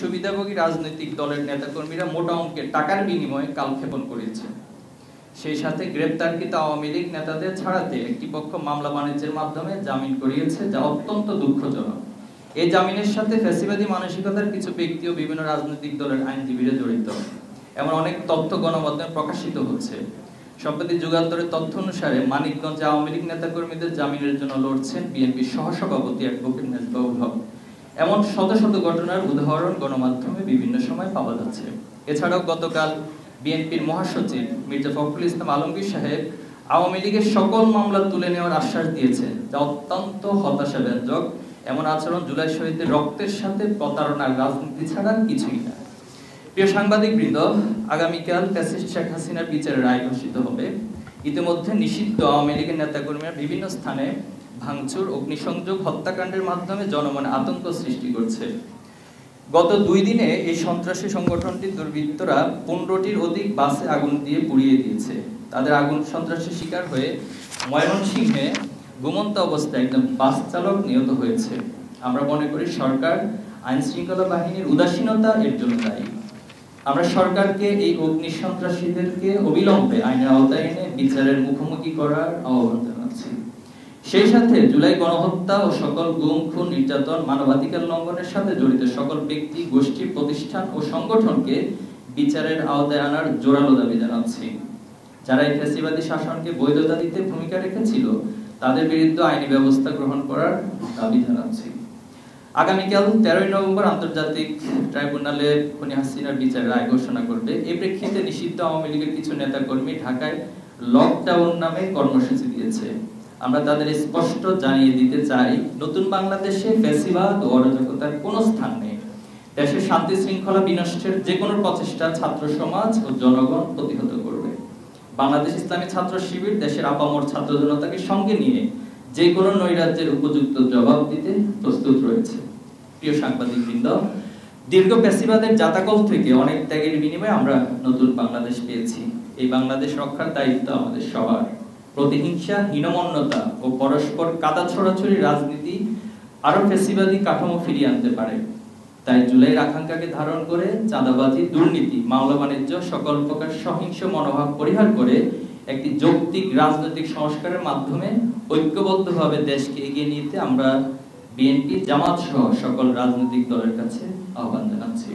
সুবিধাভোগী রাজনৈতিক দলের নেতাকর্মীরা মোটা অঙ্কের টাকার বিনিময়ে কালক্ষেপণ করেছে। সেই সাথে গ্রেপ্তারকৃত আওয়ামী লীগ নেতাদের ছাড়াতে একটি পক্ষ মামলা বাণিজ্যের মাধ্যমে জামিন করিয়েছে, যা অত্যন্ত দুঃখজনক। এই জামিনের সাথে ফ্যাসিবাদী মানসিকতার কিছু ব্যক্তি ও বিভিন্ন রাজনৈতিক দলের আইনজীবীরা জড়িত, এমন অনেক তথ্য গণমাধ্যমে প্রকাশিত হচ্ছে। সম্প্রতি যুগান্তরের তথ্য অনুসারে মানিকগঞ্জে আওয়ামী লীগ নেতাকর্মীদের জামিনের জন্য লড়ছেন বিএনপির সহসভাপতি অ্যাডভোকেট মেজবাহুল হক। এমন শত শত ঘটনার উদাহরণ গণমাধ্যমে বিভিন্ন সময় পাওয়া যাচ্ছে। এছাড়াও গতকাল বিএনপির মহাসচিব মির্জা ফখরুল ইসলাম আলমগীর সাহেব আওয়ামী লীগের সকল মামলা তুলে নেওয়ার আশ্বাস দিয়েছেন, যা অত্যন্ত হতাশাব্যঞ্জক। এমন আচরণ জুলাই শহীদদের রক্তের সাথে প্রতারণার রাজনীতি ছাড়া কিছুই না। প্রিয় সাংবাদিকবৃন্দ, আগামীকাল ফ্যাসিস্ট শেখ হাসিনার বিচারের রায় ঘোষিত হবে। ইতিমধ্যে নিষিদ্ধ আওয়ামী লীগের নেতাকর্মীরা বিভিন্ন স্থানে ভাঙচুর, অগ্নিসংযোগ, হত্যাকাণ্ডের মাধ্যমে জনমনে আতঙ্ক সৃষ্টি করছে। গত 2 দিনে এই সন্ত্রাসী সংগঠনটির দুর্বৃত্তরা 15টির অধিক বাসে আগুন দিয়ে পুড়িয়ে দিয়েছে। তাদের আগুন সন্ত্রাসের শিকার হয়ে ময়মনসিংহে ঘুমন্ত অবস্থায় একজন বাস চালক নিহত হয়েছে। আমরা মনে করি সরকার আইন শৃঙ্খলা বাহিনীর উদাসীনতা এর জন্য দায়ী। আমরা সরকারকে এই অগ্নি সন্ত্রাসীদেরকে অবিলম্বে আইনের আওতায় এনে বিচারের মুখোমুখি করার আহ্বান জানাচ্ছি। সেই সাথে জুলাই গণহত্যা ও সকল গুম, খুন, নির্যাতন, মানবাধিকার লঙ্ঘনের সাথে জড়িত সকল ব্যক্তি, গোষ্ঠী, প্রতিষ্ঠান ও সংগঠনকে বিচারের আওতায় আনার জোরালো দাবি জানাচ্ছি। যারা এই ফ্যাসিবাদী শাসনকে বৈধতা দিতে ভূমিকা রেখেছিল, তাদের বিরুদ্ধে আইনি ব্যবস্থা গ্রহণ করার দাবি জানাচ্ছি। আগামীকাল 13 নভেম্বর আন্তর্জাতিক ট্রাইব্যুনালে খুনি হাসিনার বিচারের রায় ঘোষণা করবে। এই প্রেক্ষিতে নিষিদ্ধ আওয়ামী লীগের কিছু নেতাকর্মী ঢাকায় লকডাউন নামে কর্মসূচি দিয়েছে। আমরা তাদের স্পষ্ট জানিয়ে দিতে চাই, নতুন বাংলাদেশে ফ্যাসিবাদ ও অরাজকতার কোনো স্থান নেই। দেশের শান্তি শৃঙ্খলা বিনষ্টের যে কোনো প্রচেষ্টা ছাত্র সমাজ ও জনগণ প্রতিহত করবে। বাংলাদেশ ইসলামী ছাত্র শিবির দেশের আপামর ছাত্র জনতাকে সঙ্গে নিয়ে যে কোনো নৈরাজ্যের উপযুক্ত জবাব দিতে প্রস্তুত রয়েছে। প্রিয় সাংবাদিকবৃন্দ, দীর্ঘ ফ্যাসিবাদের জাতাকল থেকে অনেক ত্যাগের বিনিময়ে আমরা নতুন বাংলাদেশ পেয়েছি। এই বাংলাদেশ রক্ষার দায়িত্ব আমাদের সবার। প্রতিহিংসা, হীনমন্যতা ও পরস্পর কাদা ছড়াছড়ি রাজনীতি আরো ফ্যাসিবাদী কাঠামো ফিরিয়ে আনতে পারে। তাই জুলাইয়ের আকাঙ্ক্ষাকে ধারণ করে চাঁদাবাজি, দুর্নীতি, মামলা বাণিজ্য, সকল প্রকার সহিংস মনোভাব পরিহার করে একটি যৌক্তিক রাজনৈতিক সংস্কারের মাধ্যমে ঐক্যবদ্ধভাবে দেশকে এগিয়ে নিতে আমরা বিএনপি, জামাত সহ সকল রাজনৈতিক দলের কাছে আহ্বান জানাচ্ছি।